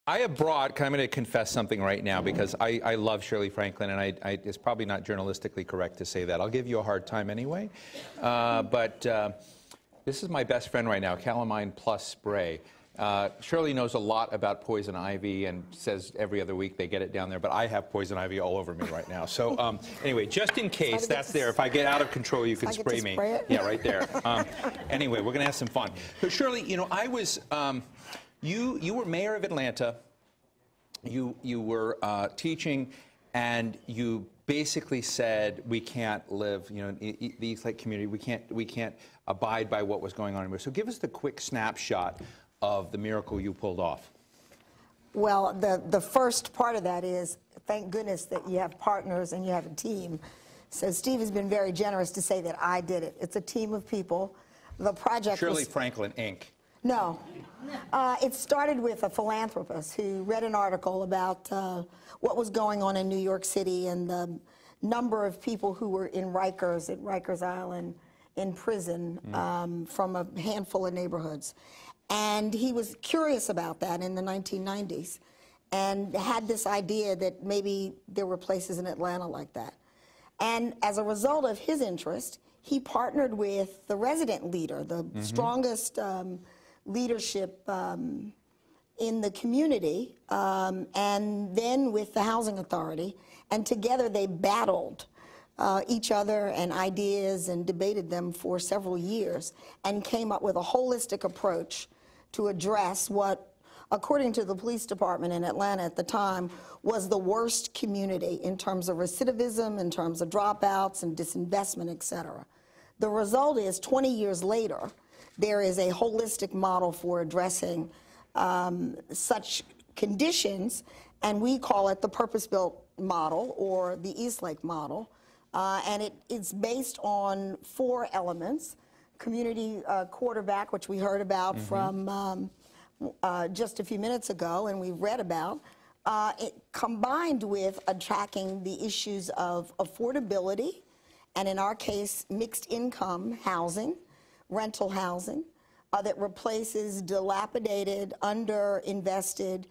I have brought, I'm going to confess something right now because I love Shirley Franklin, and it's probably not journalistically correct to say that. I'll give you a hard time anyway. But this is my best friend right now, Calamine Plus Spray. Shirley knows a lot about poison ivy and says every other week they get it down there, but I have poison ivy all over me right now. So anyway, just in case, that's there. If I get out of control, you can spray me. Yeah, right there. Anyway, we're going to have some fun. So Shirley, you know, I was... You were mayor of Atlanta. You were teaching, and you basically said we can't live, you know, in the East Lake community. We can't abide by what was going on. So give us the quick snapshot of the miracle you pulled off. Well, the first part of that is thank goodness that you have partners and you have a team. So Steve has been very generous to say that I did it. It's a team of people. The project Shirley Franklin, Inc. No. It started with a philanthropist who read an article about what was going on in New York City and the number of people who were in Rikers, at Rikers Island, in prison from a handful of neighborhoods. And he was curious about that in the 1990s and had this idea that maybe there were places in Atlanta like that. And as a result of his interest, he partnered with the resident leader, the strongest leadership in the community, and then with the Housing Authority, and together they battled each other and ideas and debated them for several years and came up with a holistic approach to address what, according to the police department in Atlanta at the time, was the worst community in terms of recidivism, in terms of dropouts and disinvestment, et cetera. The result is 20 years later, there is a holistic model for addressing such conditions, and we call it the purpose-built model or the Eastlake model. And it's based on 4 elements. Community quarterback, which we heard about from just a few minutes ago and we read about, it combined with attacking the issues of affordability, and in our case, mixed income housing, rental housing that replaces dilapidated, underinvested,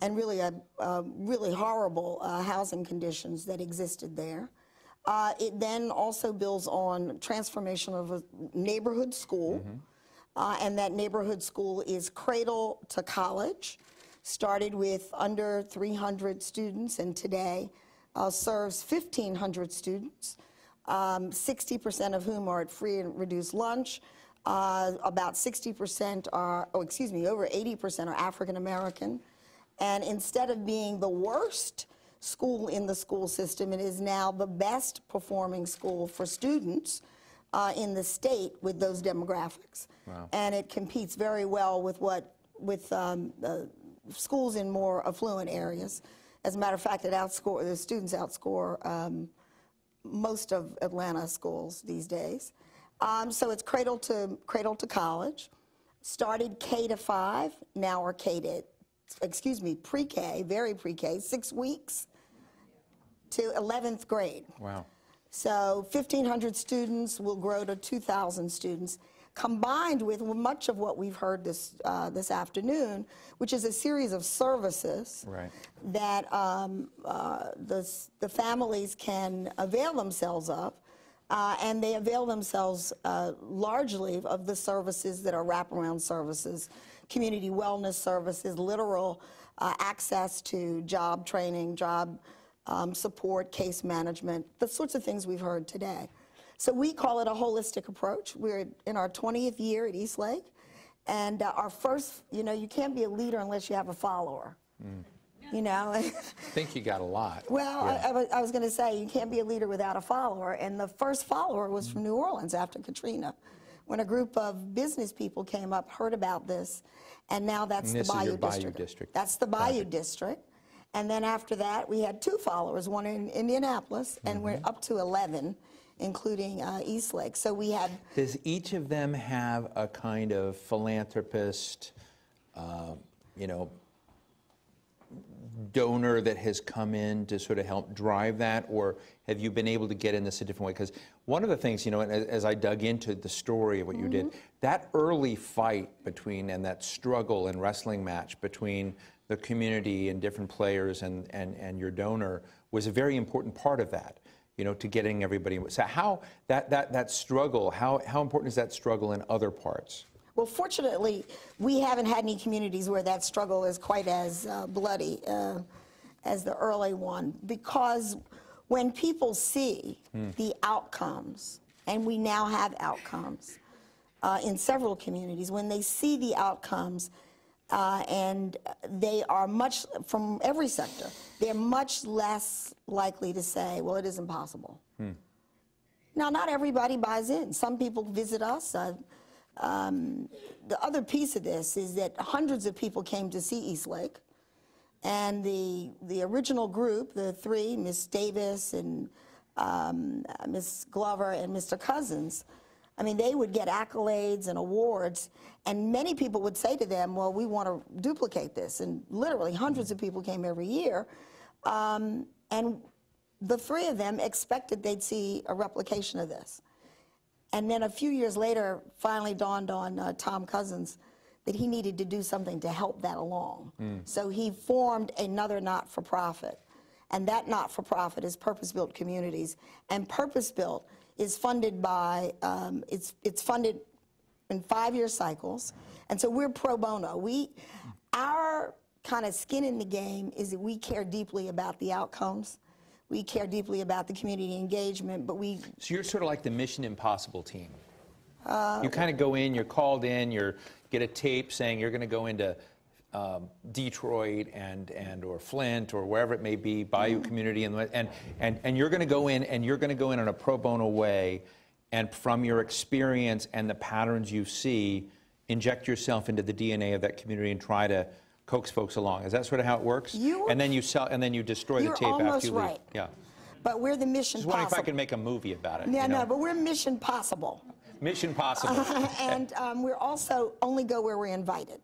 and really really horrible housing conditions that existed there. It then also builds on transformation of a neighborhood school, and that neighborhood school is cradle to college, started with under 300 students, and today serves 1,500 students, 60% of whom are at free and reduced lunch. About 60% are, over 80% are African American. And instead of being the worst school in the school system, it is now the best performing school for students in the state with those demographics. Wow. And it competes very well with schools in more affluent areas. As a matter of fact, the students outscore most of Atlanta schools these days. So it's cradle to college. Started K to 5, now are pre-K, very pre-K, 6 weeks to 11th grade. Wow. So 1,500 students will grow to 2,000 students, combined with much of what we've heard this afternoon, which is a series of services that the families can avail themselves of. And they avail themselves largely of the services that are wraparound services, community wellness services, literal access to job training, job support, case management, the sorts of things we've heard today. So we call it a holistic approach. We're in our 20th year at Eastlake, and our first, you know, you can't be a leader unless you have a follower. You know? I think you got a lot. Well, yeah. I was going to say, you can't be a leader without a follower, and the first follower was from New Orleans after Katrina, when a group of business people came up, heard about this, and now that's the Bayou District. That's the Bayou District. And then after that, we had 2 followers, one in Indianapolis, and we're up to 11, including Eastlake. So we had... Does each of them have a kind of philanthropist, you know, donor that has come in to sort of help drive that, or have you been able to get in this a different way? Because one of the things, you know, as I dug into the story of what you did, that early fight between, and that struggle and wrestling match between the community and different players and your donor was a very important part of that, you know, to getting everybody. So how that struggle, how important is that struggle in other parts? Well, fortunately, we haven't had any communities where that struggle is quite as bloody as the early one, because when people see the outcomes, and we now have outcomes in several communities, when they see the outcomes, and they are much, from every sector, they're much less likely to say, well, it isn't possible. Now, not everybody buys in. Some people visit us. The other piece of this is that hundreds of people came to see Eastlake, and the original group, the three, Miss Davis and Miss Glover and Mr. Cousins, I mean, they would get accolades and awards, and many people would say to them, well, we want to duplicate this, and literally hundreds of people came every year, and the three of them expected they'd see a replication of this. And then a few years later, finally dawned on Tom Cousins that he needed to do something to help that along. So he formed another not-for-profit. And that not-for-profit is Purpose-Built Communities. And Purpose-Built is funded by, it's funded in 5-year cycles. And so we're pro bono. Our kind of skin in the game is that we care deeply about the outcomes. We care deeply about the community engagement, but we... So you're sort of like the Mission Impossible team. You kind of go in, you're called in, you get a tape saying you're going to go into Detroit or Flint or wherever it may be, Bayou community, and you're going to go in, and you're going to go in a pro bono way, and from your experience and the patterns you see, inject yourself into the DNA of that community and try to coax folks along. Is that sort of how it works? And then you sell, and then you destroy the tape after you leave. Right. Yeah. But we're the Mission Just Possible. wondering if I can make a movie about it. Yeah, you know? no, but we're Mission Possible. Mission Possible. And we're also only go where we're invited.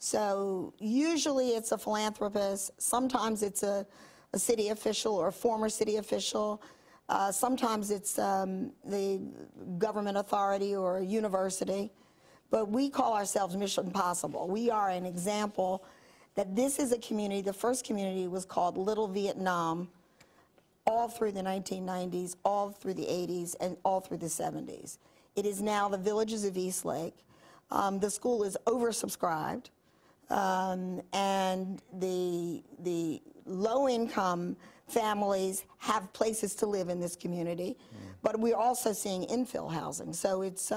So usually it's a philanthropist. Sometimes it's a city official or a former city official. Sometimes it's the government authority or a university. But we call ourselves Mission Possible. We are an example that this is a community. The first community was called Little Vietnam all through the 1990s, all through the 80s, and all through the 70s. It is now the Villages of Eastlake. The school is oversubscribed, and the low-income families have places to live in this community. But we're also seeing infill housing. So it's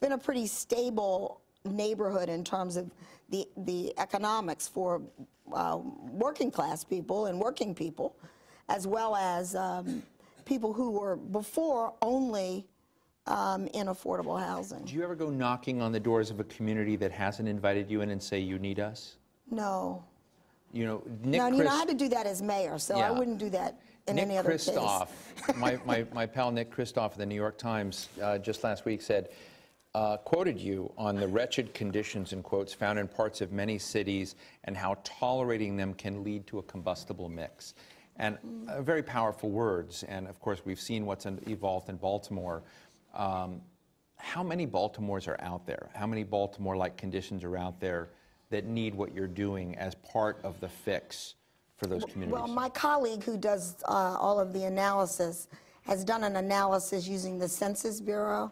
been a pretty stable neighborhood in terms of the economics for working class people and working people, as well as people who were before only in affordable housing. Do you ever go knocking on the doors of a community that hasn't invited you in and say, you need us? No. You know, You know, I had to do that as mayor, so I wouldn't do that in any other case. Nick Kristof, my pal Nick Kristof of the New York Times just last week said, quoted you on the wretched conditions, in quotes, found in parts of many cities and how tolerating them can lead to a combustible mix. And very powerful words. And of course, we've seen what's evolved in Baltimore. How many Baltimores are out there? How many Baltimore-like conditions are out there that need what you're doing as part of the fix for those communities? Well, my colleague who does all of the analysis has done an analysis using the Census Bureau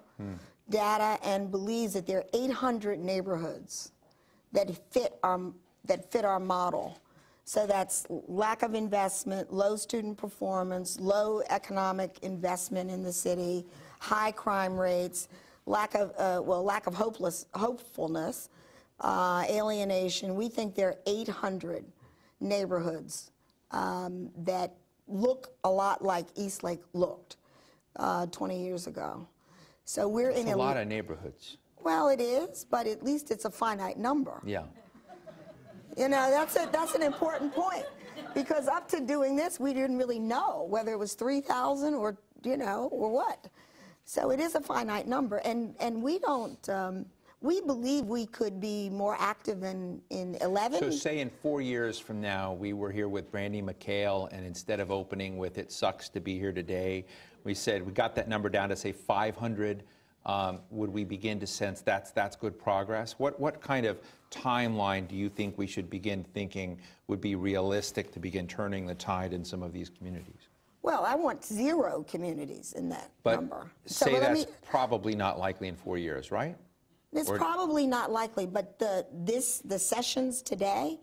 data and believes that there are 800 neighborhoods that fit our model. So that's lack of investment, low student performance, low economic investment in the city, high crime rates, lack of hopefulness, alienation. We think there are 800 neighborhoods that look a lot like Eastlake looked 20 years ago. So we're in a lot of neighborhoods. Well, it is, but at least it's a finite number. Yeah. You know, that's an important point, because up to doing this, we didn't really know whether it was 3,000 or, you know, or what. So it is a finite number, and we don't, we believe we could be more active in 11. So say in 4 years from now, we were here with Brandy McHale, and instead of opening with "It sucks to be here today," we said we got that number down to say 500 would we begin to sense that's good progress? What kind of timeline do you think we should begin thinking would be realistic to begin turning the tide in some of these communities? Well, I want 0 communities in that number. Say that's probably not likely in 4 years, right? It's probably not likely, but the sessions today,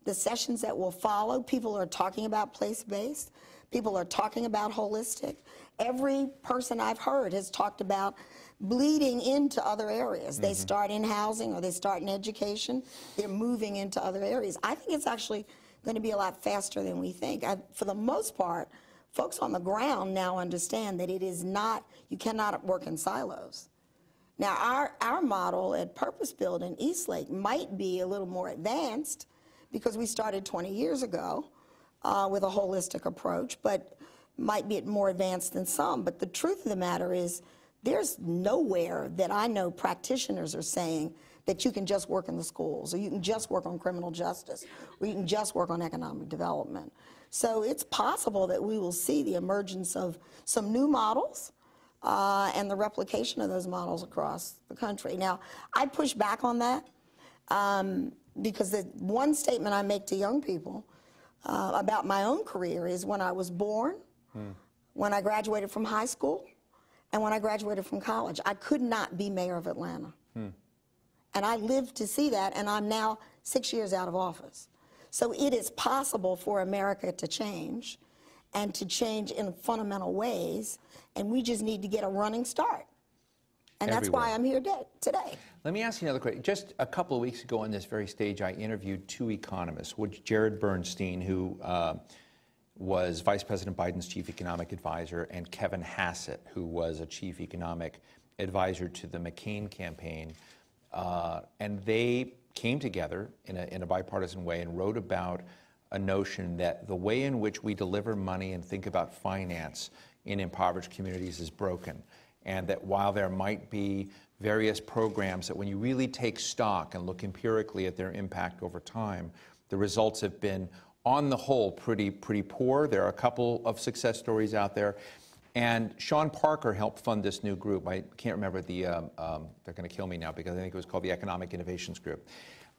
the sessions that will follow, people are talking about place-based. People are talking about holistic. Every person I've heard has talked about bleeding into other areas. They start in housing or they start in education. They're moving into other areas. I think it's actually going to be a lot faster than we think. For the most part, folks on the ground now understand that it is not, you cannot work in silos. Now, our model at Purpose Build in Eastlake might be a little more advanced because we started 20 years ago with a holistic approach, but might be more advanced than some. But the truth of the matter is there's nowhere that I know practitioners are saying that you can just work in the schools, or you can just work on criminal justice, or you can just work on economic development. So it's possible that we will see the emergence of some new models and the replication of those models across the country. Now, I push back on that because the one statement I make to young people about my own career is when I was born, when I graduated from high school, and when I graduated from college. I could not be mayor of Atlanta. And I lived to see that, and I'm now 6 years out of office. So it is possible for America to change, and to change in fundamental ways, and we just need to get a running start. And that's why I'm here today. Let me ask you another question. Just a couple of weeks ago on this very stage, I interviewed 2 economists, Jared Bernstein, who was Vice President Biden's chief economic advisor, and Kevin Hassett, who was a chief economic advisor to the McCain campaign. And they came together in a bipartisan way and wrote about a notion that the way in which we deliver money and think about finance in impoverished communities is broken. And that while there might be various programs that when you really take stock and look empirically at their impact over time, the results have been, on the whole, pretty poor. There are a couple of success stories out there. And Sean Parker helped fund this new group. I can't remember they're going to kill me now because I think it was called the Economic Innovations Group,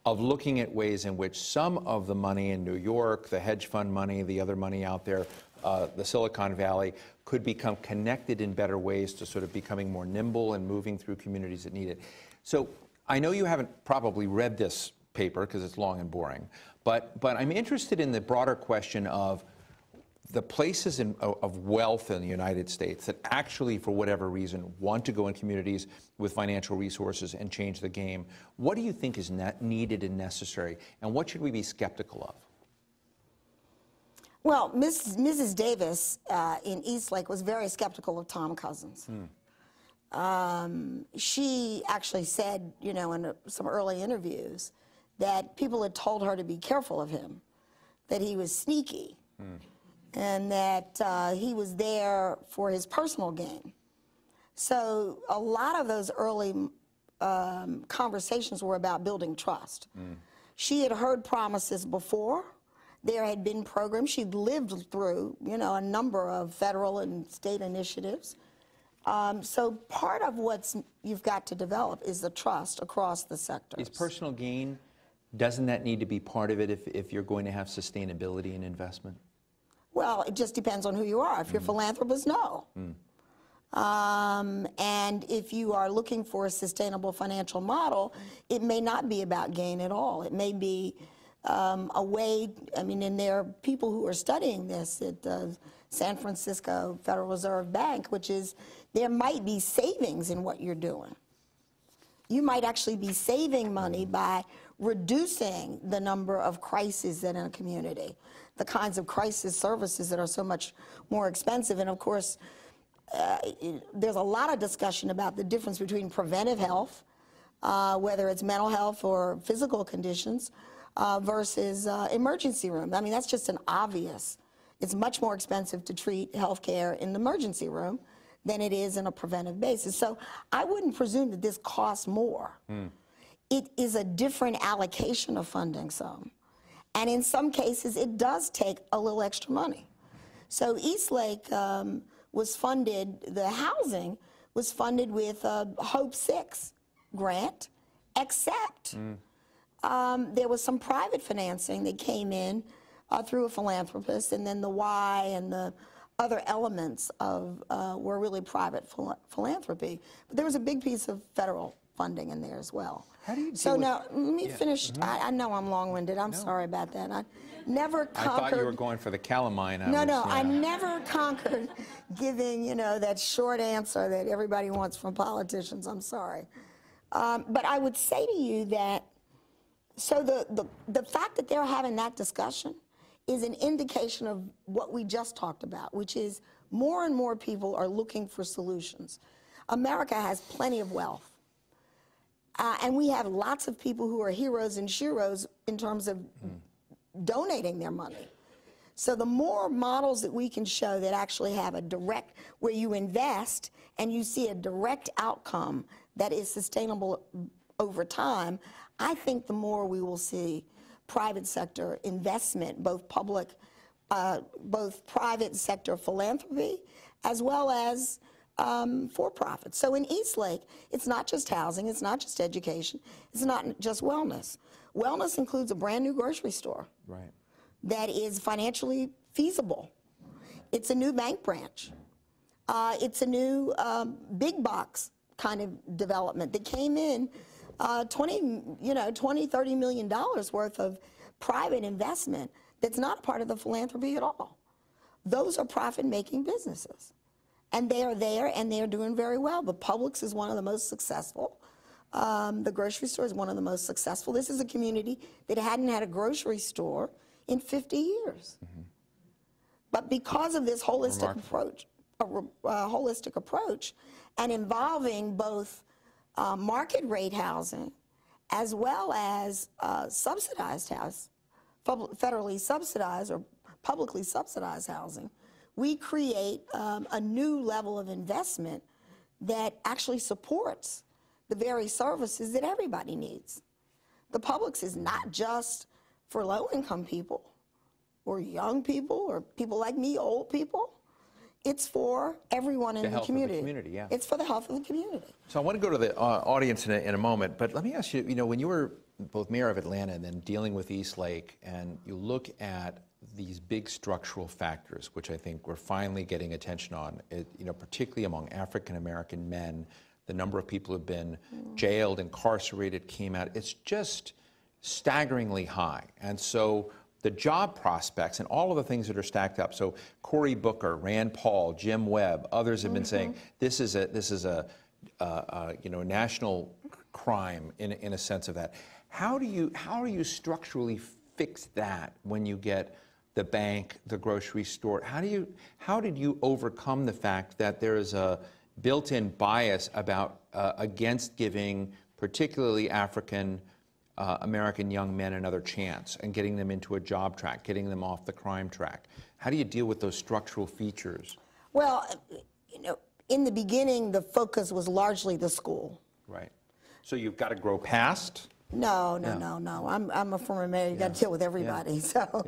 of looking at ways in which some of the money in New York, the hedge fund money, the other money out there, the Silicon Valley, could become connected in better ways to sort of becoming more nimble and moving through communities that need it. So I know you haven't probably read this paper because it's long and boring, but I'm interested in the broader question of the places of wealth in the United States that actually, for whatever reason, want to go in communities with financial resources and change the game. What do you think is needed and necessary, and what should we be skeptical of? Well, Mrs. Davis in Eastlake was very skeptical of Tom Cousins. She actually said, you know, in some early interviews, that people had told her to be careful of him, that he was sneaky. And that he was there for his personal gain. So a lot of those early conversations were about building trust. She had heard promises before. There had been programs. She'd lived through, you know, a number of federal and state initiatives. So part of what you've got to develop is the trust across the sectors. Is personal gain, doesn't that need to be part of it if you're going to have sustainability in investment? Well, it just depends on who you are. If you're a philanthropist, no. And if you are looking for a sustainable financial model, it may not be about gain at all. It may be a way, I mean, and there are people who are studying this at the San Francisco Federal Reserve Bank, which is there might be savings in what you're doing. You might actually be saving money by reducing the number of crises in a community, the kinds of crisis services that are so much more expensive. And of course, there's a lot of discussion about the difference between preventive health, whether it's mental health or physical conditions, versus emergency room. I mean, that's just an obvious. It's much more expensive to treat health care in the emergency room than it is in a preventive basis. So I wouldn't presume that this costs more. It is a different allocation of funding some. And in some cases, it does take a little extra money. So Eastlake was funded, the housing was funded with a Hope 6 grant, except there was some private financing that came in through a philanthropist, and then the Y and the other elements of were really private philanthropy. But there was a big piece of federal funding in there as well. How do you So now, let me finish. I know I'm long-winded. I'm sorry about that. I never conquered. I thought you were going for the calamine. I never conquered giving, that short answer that everybody wants from politicians. I'm sorry. But I would say to you that, so the fact that they're having that discussion is an indication of what we just talked about, which is more and more people are looking for solutions. America has plenty of wealth. And we have lots of people who are heroes and sheroes in terms of donating their money. So the more models that we can show that actually have a direct, where you invest and you see a direct outcome that is sustainable over time, I think the more we will see private sector investment, both private sector philanthropy, as well as for-profit. So in Eastlake, it's not just housing, it's not just education, it's not just wellness. Wellness includes a brand new grocery store that is financially feasible. It's a new bank branch. It's a new big box kind of development that came in $20–30 million worth of private investment that's not a part of the philanthropy at all. Those are profit-making businesses. And they are there, and they are doing very well. The Publix is one of the most successful. The grocery store is one of the most successful. This is a community that hadn't had a grocery store in 50 years. But because of this holistic approach, and involving both market rate housing as well as subsidized house, federally subsidized or publicly subsidized housing, we create a new level of investment that actually supports the very services that everybody needs. The Publix is not just for low-income people or young people or people like me, old people. It's for everyone in the community. Of the community, yeah. It's for the health of the community. So I want to go to the audience in a moment, but let me ask you, when you were both mayor of Atlanta and then dealing with Eastlake, and you look at these big structural factors, which I think we're finally getting attention on, particularly among African-American men, the number of people who've been jailed, incarcerated, came out, it's just staggeringly high. And so the job prospects and all of the things that are stacked up. So Cory Booker, Rand Paul, Jim Webb, others have been saying this is a national crime in a sense of that. How are you structurally fix that when you get the bank, the grocery store? How did you overcome the fact that there is a built-in bias against giving particularly African American young men another chance and getting them into a job track, getting them off the crime track? How do you deal with those structural features? Well, in the beginning, the focus was largely the school. Right. So you've got to grow past? No. I'm a former mayor. You got to deal with everybody. So,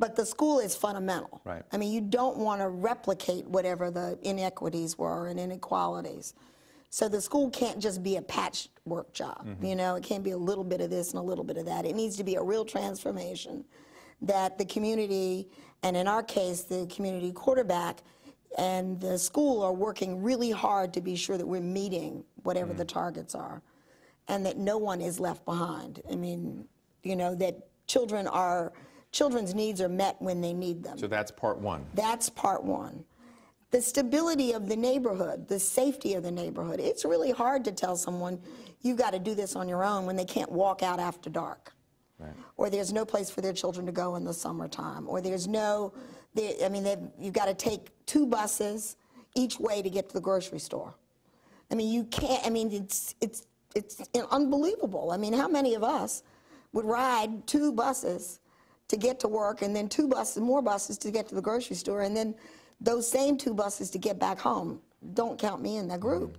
but the school is fundamental. Right. I mean, you don't want to replicate whatever the inequities were and inequalities. So the school can't just be a patchwork job. It can't be a little bit of this and a little bit of that. It needs to be a real transformation that the community, and in our case, the community quarterback and the school are working really hard to be sure that we're meeting whatever the targets are, and that no one is left behind. I mean, that children's needs are met when they need them. So that's part one. That's part one. The stability of the neighborhood, the safety of the neighborhood. It's really hard to tell someone you've got to do this on your own when they can't walk out after dark. Right. Or there's no place for their children to go in the summertime. Or there's you've got to take 2 buses each way to get to the grocery store. I mean, you can't, it's unbelievable. I mean, how many of us would ride 2 buses to get to work and then more buses to get to the grocery store, and then those same 2 buses to get back home? Don't count me in that group.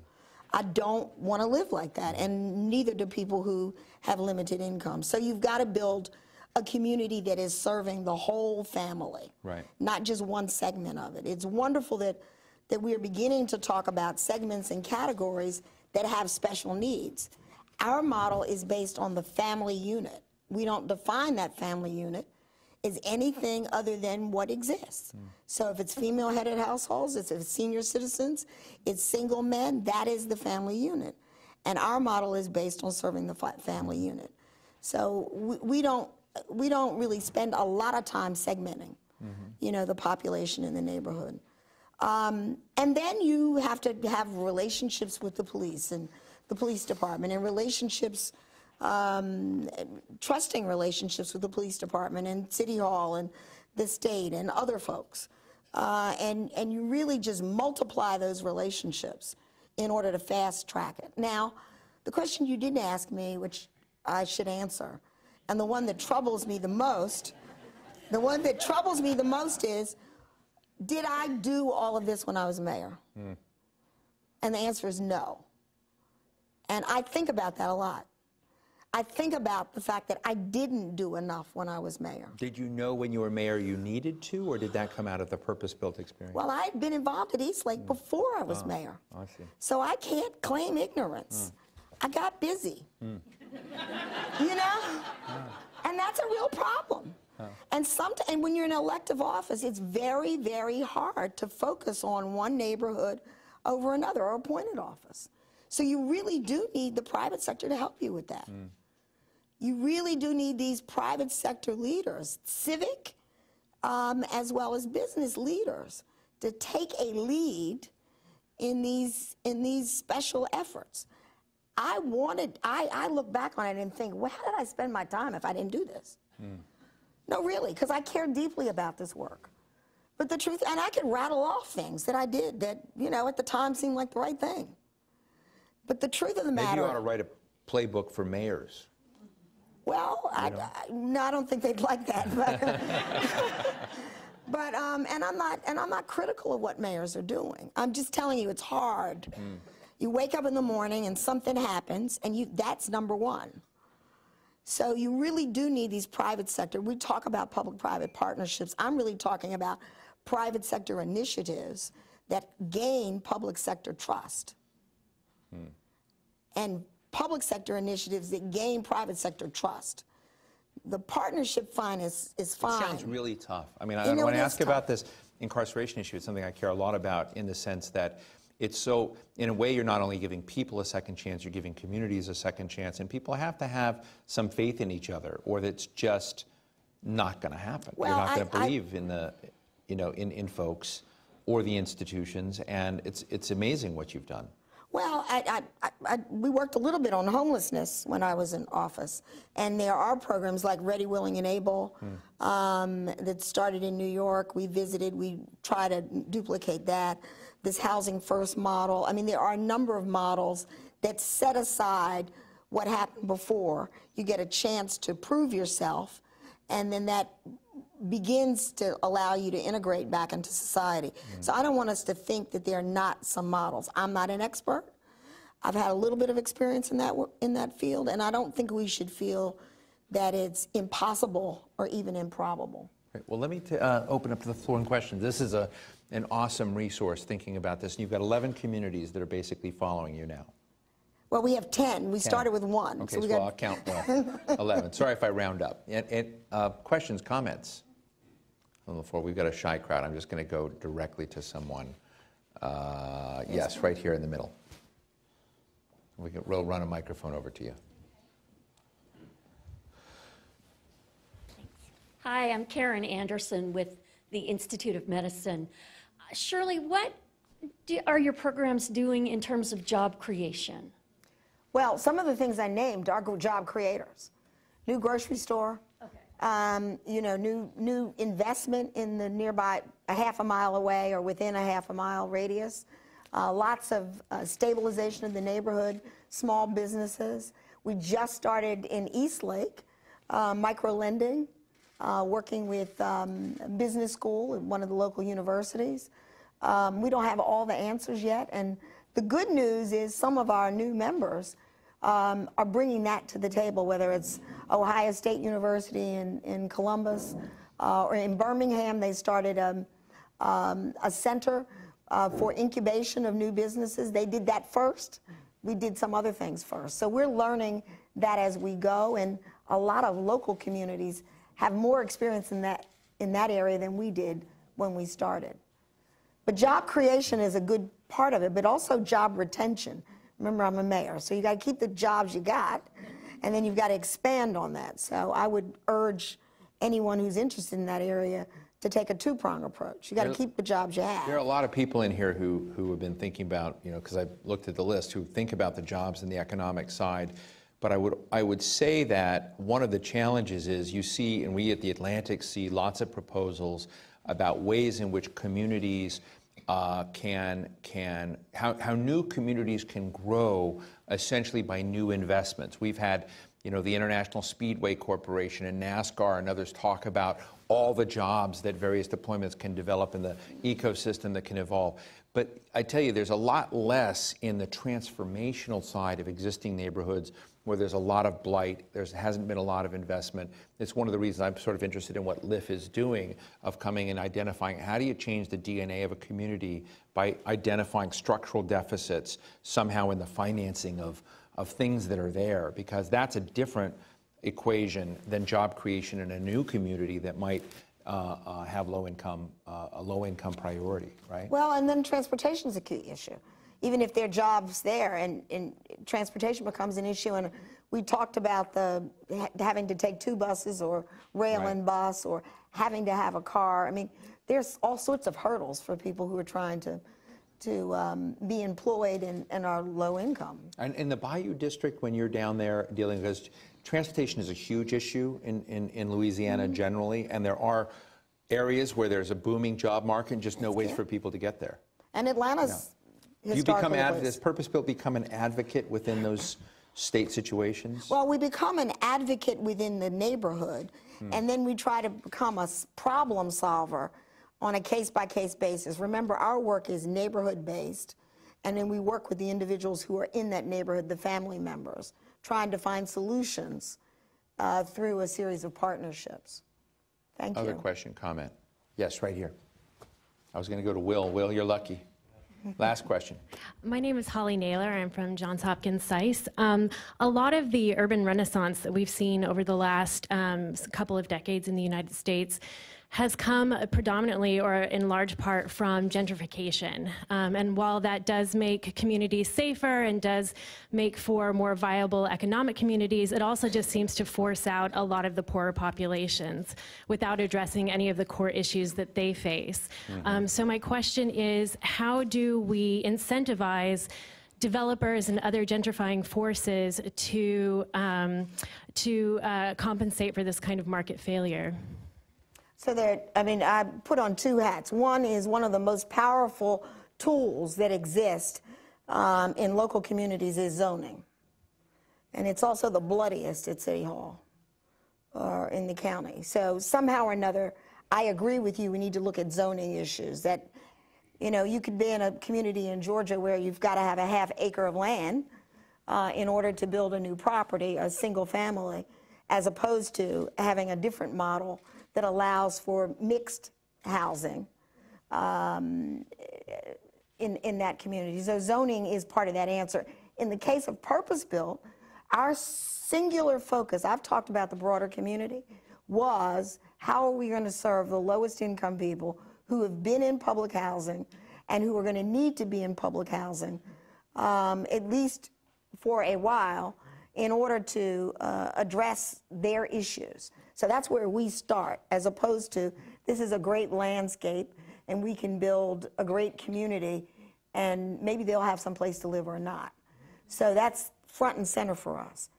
I don't want to live like that, and neither do people who have limited income. So you've got to build a community that is serving the whole family, not just one segment of it. It's wonderful that that we are beginning to talk about segments and categories that have special needs. Our model is based on the family unit. We don't define that family unit as anything other than what exists. So if it's female-headed households, if it's senior citizens, it's single men, that is the family unit. And our model is based on serving the family unit. So we don't really spend a lot of time segmenting, you know, the population in the neighborhood. And then you have to have relationships with the police and the police department, and relationships, trusting relationships with the police department and City Hall and the state and other folks. And you really just multiply those relationships in order to fast track it. Now, the question you didn't ask me, which I should answer, and the one that troubles me the most, is, did I do all of this when I was mayor? And the answer is no. And I think about that a lot. I think about the fact that I didn't do enough when I was mayor. Did you know when you were mayor you needed to, or did that come out of the purpose-built experience? Well, I had been involved at Eastlake before I was mayor. I see. So I can't claim ignorance. I got busy. You know? And that's a real problem. And when you're in elective office, it's very, very hard to focus on one neighborhood over another, or appointed office. So you really do need the private sector to help you with that. You really do need these private sector leaders, civic as well as business leaders, to take a lead in these special efforts. I look back on it and think, well, how did I spend my time if I didn't do this? No, really, because I care deeply about this work. But the truth, and I could rattle off things that I did that, you know, at the time seemed like the right thing. But the truth of the matter... Maybe you ought to write a playbook for mayors. Well, no, I don't think they'd like that. But, and I'm not critical of what mayors are doing. I'm just telling you, it's hard. You wake up in the morning and something happens, and that's number one. So you really do need these private sector. We talk about public-private partnerships. I'm really talking about private sector initiatives that gain public sector trust. And public sector initiatives that gain private sector trust. The partnership fine is fine. It sounds really tough. I mean, I want to ask about this incarceration issue. It's something I care a lot about, in the sense that it's so, in a way, you're not only giving people a second chance, you're giving communities a second chance, and people have to have some faith in each other, or that's just not going to happen. Well, you're not going to believe in the, you know, in folks or the institutions, and it's amazing what you've done. Well, we worked a little bit on homelessness when I was in office, and there are programs like Ready, Willing, and Able that started in New York. We visited, we try to duplicate that. This Housing First model. I mean, there are a number of models that set aside what happened before. You get a chance to prove yourself, and then that begins to allow you to integrate back into society. So I don't want us to think that there are not some models. I'm not an expert. I've had a little bit of experience in that field, and I don't think we should feel that it's impossible or even improbable. Great. Well, let me open up to the floor in questions. This is an awesome resource thinking about this. And you've got 11 communities that are basically following you now. Well, we have 10. We started with 1. Okay, so I'll count 11. Sorry if I round up. And questions, comments on the floor? We've got a shy crowd. I'm just going to go directly to someone. Yes, right here in the middle. We'll run a microphone over to you. Hi, I'm Karen Anderson with the Institute of Medicine. Shirley, what are your programs doing in terms of job creation? Well, some of the things I named are job creators. New grocery store, you know, new investment in the nearby, a half a mile away or within a half a mile radius. Lots of stabilization of the neighborhood, small businesses. We just started in Eastlake, micro-lending, working with business school at one of the local universities. We don't have all the answers yet, and the good news is some of our new members are bringing that to the table, whether it's Ohio State University in Columbus or in Birmingham. They started a center for incubation of new businesses. They did that first. We did some other things first. So we're learning that as we go, and a lot of local communities have more experience in that area than we did when we started. But job creation is a good part of it, but also job retention. Remember, I'm a mayor, so you got to keep the jobs you got, and then you've got to expand on that. So I would urge anyone who's interested in that area to take a two-prong approach. You got to keep the jobs you have. There are a lot of people in here who have been thinking about, because I've looked at the list, who think about the jobs and the economic side. But I would say that one of the challenges is you see, and we at the Atlantic see lots of proposals about ways in which communities how new communities can grow essentially by new investments. We've had, the International Speedway Corporation and NASCAR and others talk about all the jobs that various deployments can develop in the ecosystem that can evolve. But I tell you, there's a lot less in the transformational side of existing neighborhoods where there's a lot of blight, there hasn't been a lot of investment. It's one of the reasons I'm sort of interested in what LIF is doing, of coming and identifying how do you change the DNA of a community by identifying structural deficits somehow in the financing of things that are there, because that's a different equation than job creation in a new community that might have a low-income priority, right? Well, and then transportation is a key issue. Even if there are jobs there, and transportation becomes an issue, and we talked about having to take 2 buses or rail and bus, or having to have a car. I mean, there's all sorts of hurdles for people who are trying to be employed and are low income. And in the Bayou District, when you're down there dealing with transportation is a huge issue in Louisiana generally, and there are areas where there's a booming job market and just no ways for people to get there. And Atlanta's does Purpose Built become an advocate within those state situations? Well, we become an advocate within the neighborhood, and then we try to become a problem solver on a case-by-case basis. Remember, our work is neighborhood-based, and then we work with the individuals who are in that neighborhood, the family members, trying to find solutions through a series of partnerships. Thank you. Other question, comment? Yes, right here. I was going to go to Will. Will, you're lucky. Last question. My name is Holly Naylor. I'm from Johns Hopkins SICE. A lot of the urban renaissance that we've seen over the last couple of decades in the United States has come predominantly or in large part from gentrification. And while that does make communities safer and does make for more viable economic communities, it also just seems to force out a lot of the poorer populations without addressing any of the core issues that they face. So my question is, how do we incentivize developers and other gentrifying forces to compensate for this kind of market failure? So I put on 2 hats. One is one of the most powerful tools that exist in local communities is zoning. And it's also the bloodiest at City Hall or in the county. So somehow or another, I agree with you, we need to look at zoning issues. That, you could be in a community in Georgia where you've got to have a ½ acre of land in order to build a new property, a single family, as opposed to having a different model that allows for mixed housing in that community. So zoning is part of that answer. In the case of Purpose Built, our singular focus, I've talked about the broader community, was how are we going to serve the lowest income people who have been in public housing and who are going to need to be in public housing, at least for a while, in order to address their issues. So that's where we start, as opposed to this is a great landscape and we can build a great community and maybe they'll have some place to live or not. So that's front and center for us.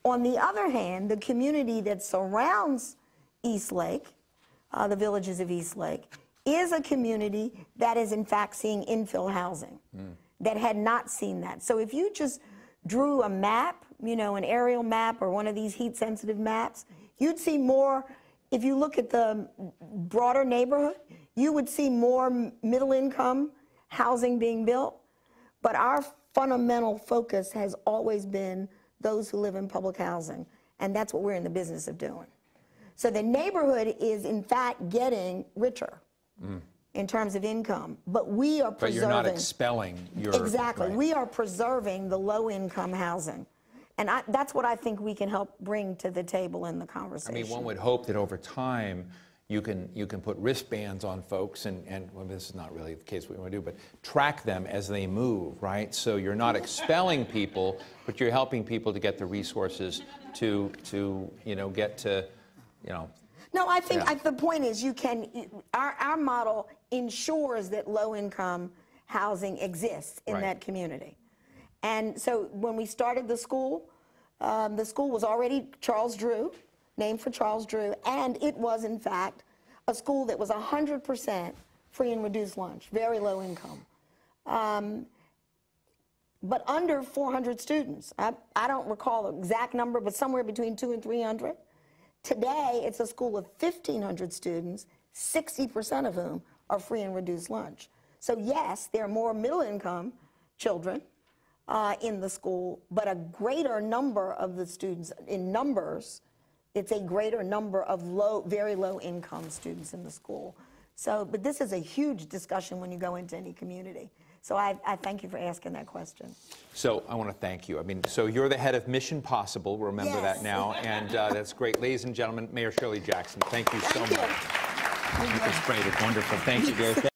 On the other hand, the community that surrounds Eastlake, the villages of Eastlake, is a community that is in fact seeing infill housing, that had not seen that. So if you just drew a map, an aerial map or one of these heat-sensitive maps, you'd see more. If you look at the broader neighborhood, you would see more middle-income housing being built. But our fundamental focus has always been those who live in public housing, and that's what we're in the business of doing. So the neighborhood is, in fact, getting richer in terms of income, but we are But preserving. you're not expelling your... Exactly. Right. We are preserving the low-income housing. And that's what I think we can help bring to the table in the I conversation. mean, one would hope that over time, you can put wristbands on folks and well, this is not really the case what we want to do, but track them as they move, right? So you're not expelling people, but you're helping people to get the resources to get to, No, I think Yeah. the point is our model ensures that low-income housing exists in Right. that community. And so when we started the school was already Charles Drew, named for Charles Drew, and it was, in fact, a school that was 100% free and reduced lunch, very low income. But under 400 students. I don't recall the exact number, but somewhere between 200 and 300. Today, it's a school of 1,500 students, 60% of whom are free and reduced lunch. So yes, there are more middle-income children in the school, but a greater number of the students, in numbers, it's a greater number of very low-income students in the school. So, but this is a huge discussion when you go into any community. So I thank you for asking that question. So I want to thank you. I mean, so you're the head of Mission Possible, remember Yes. that now, and that's great. Ladies and gentlemen, Mayor Shirley Jackson, thank you so much. Thank you. That's great, it's wonderful. Thank you, dear.